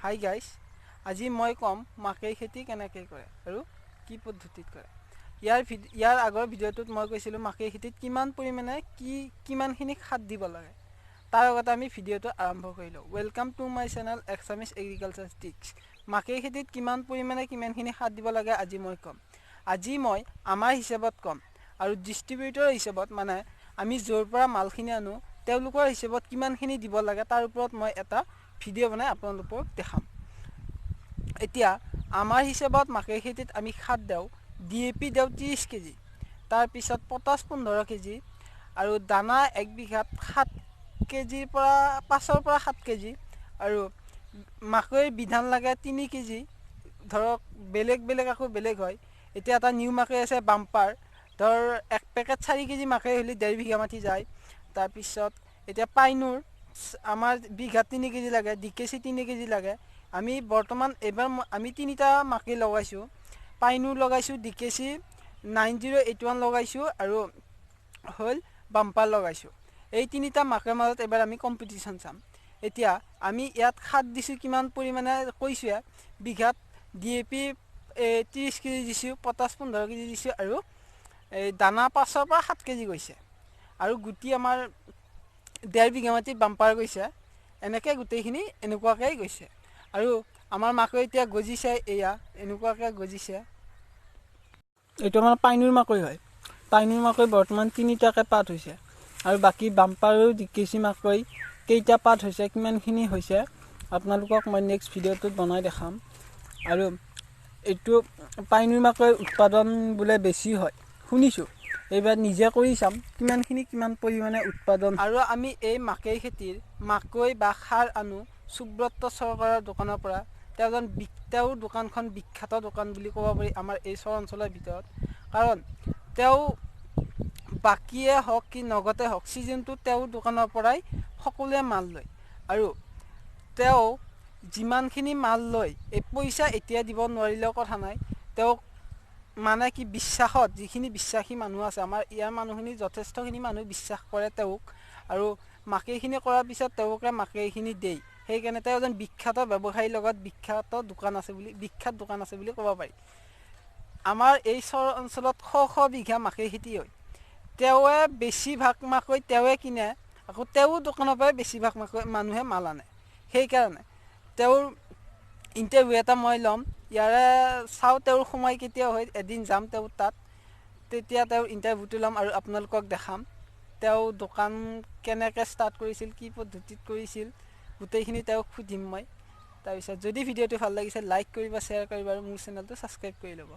Hi guys, আজি মই কম মাকৈ খেতি কেনেকৈ কৰে আৰু কি পদ্ধতিত কৰে। ইয়াৰ আগৰ ভিডিঅ'টোত মই কৈছিলোঁ মাকৈ খেতিত কিমান পৰিমাণে কিমানখিনি সাৰ দিব লাগে। তাৰ আগতে আমি ভিডিঅ'টো আৰম্ভ কৰিলোঁ। Welcome to my channel exams agriculture tips. মাকৈ খেতিত কিমান পৰিমাণে কিমানখিনি সাৰ দিব লাগে আজি মই ক'ম। আজি মই আমাৰ হিচাপত ক'ম আৰু ডিষ্ট্ৰিবিউটৰ হিচাপত, মানে আমি য'ৰ পৰা মালখিনি আনো তেওঁলোকৰ হিচাপত কিমানখিনি দিব লাগে তাৰ ওপৰত মই এটা ভিডিঅ' বনাই আপোনালোকক দেখাম। এতিয়া আমাৰ হিচাপত মাকৈ খেতিত আমি সাৰ দিওঁ, DAP দিওঁ 30 কেজি, তাৰপিছত পটাছ 15 কেজি আৰু দানা 1 বিঘাত 7 কেজিৰ পৰা 5ৰ পৰা 7 কেজি আৰু মাকৈৰ বিধান লাগে 3 কেজি। ধৰক বেলেগ আকৌ বেলেগ হয়। এতিয়া এটা নিউ মাকৈ আছে বাম্পাৰ, ধৰ 1 পেকেট 4 কেজি মাকৈ হ'লে 1.5 বিঘা মাটি যায়। তাৰপিছত এতিয়া পাইনুৰ আমাৰ বিঘাত 3 কেজি লাগে, DKC 3 কেজি লাগে। আমি বৰ্তমান এইবাৰ আমি 3টা মাকৈ লগাইছোঁ। পাইনুৰ লগাইছোঁ, DKC 9081 লগাইছোঁ আৰু হ'ল বাম্পাৰ লগাইছোঁ। এই 3টা মাকৈৰ মাজত এইবাৰ আমি কম্পিটিশ্যন চাম। এতিয়া আমি ইয়াত সাৰ দিছোঁ কিমান পৰিমাণে কৈছোঁৱে, বিঘাত DAP 30 কেজি দিছোঁ, পটাছ 15 কেজি দিছোঁ আৰু এই দানা 5ৰ পৰা 7 কেজি গৈছে আৰু গুটি আমাৰ 1.5 বিঘা মাটিত বাম্পাৰ গৈছে। এনেকৈ গোটেইখিনি এনেকুৱাকৈ গৈছে আৰু আমাৰ মাকৈ এতিয়া গজিছে, এয়া এনেকুৱাকৈ গজিছে। এইটো আমাৰ পাইনুৰ মাকৈ হয়। পাইনুৰ মাকৈ বৰ্তমান 3টাকৈ পাত হৈছে আৰু বাকী বাম্পাৰ আৰু DKC মাকৈ কেইটা পাত হৈছে, কিমানখিনি হৈছে আপোনালোকক মই নেক্সট ভিডিঅ'টোত বনাই দেখাম। আৰু এইটো পাইনুৰ মাকৈৰ উৎপাদন বোলে বেছি হয় শুনিছোঁ। এইবাৰ নিজে কৰি চাম কিমান পৰিমাণে উৎপাদন। আৰু আমি এই মাকৈ খেতিৰ মাকৈ বা সাৰ আনো সুব্ৰত চৰকাৰৰ দোকানৰ পৰা। তেওঁৰ দোকানখন বিখ্যাত দোকান বুলি ক'ব পাৰি আমাৰ এই চৰ অঞ্চলৰ ভিতৰত, কাৰণ তেওঁ বাকীয়ে হওক কি নগদে হওক ছিজনটো তেওঁৰ দোকানৰ পৰাই সকলোৱে মাল লয় আৰু তেওঁ যিমানখিনি মাল লয় এই পইচা এতিয়া দিব নোৱাৰিলেও কথা নাই। তেওঁক মানে কি বিশ্বাসত, যিখিনি বিশ্বাসী মানুহ আছে আমাৰ ইয়াৰ মানুহখিনি যথেষ্টখিনি মানুহ বিশ্বাস কৰে তেওঁক, আৰু মাকৈখিনি কৰাৰ পিছত তেওঁলোকে মাকৈখিনি দিয়ে। সেইকাৰণে তেওঁ এজন বিখ্যাত ব্যৱসায়ীৰ লগত বিখ্যাত দোকান আছে বুলি ক'ব পাৰি। আমাৰ এই চৰ অঞ্চলত শ বিঘা মাকৈ খেতি হয়। তেওঁৱে বেছিভাগ মাকৈ তেওঁৱে কিনে, আকৌ তেওঁৰ দোকানৰ পৰাই বেছিভাগ মাকৈ মানুহে মাল আনে। সেইকাৰণে তেওঁৰ ইণ্টাৰভিউ এটা মই ল'ম, ইয়াৰে চাওঁ তেওঁৰ সময় কেতিয়া হয়, এদিন যাম তেওঁৰ তাত, তেতিয়া তেওঁৰ ইণ্টাৰভিউটো ল'ম আৰু আপোনালোকক দেখাম তেওঁ দোকান কেনেকৈ ষ্টাৰ্ট কৰিছিল, কি পদ্ধতিত কৰিছিল, গোটেইখিনি তেওঁক সুধিম মই। তাৰপিছত যদি ভিডিঅ'টো ভাল লাগিছে লাইক কৰিব, শ্বেয়াৰ কৰিব আৰু মোৰ চেনেলটো ছাবস্ক্ৰাইব কৰি ল'ব।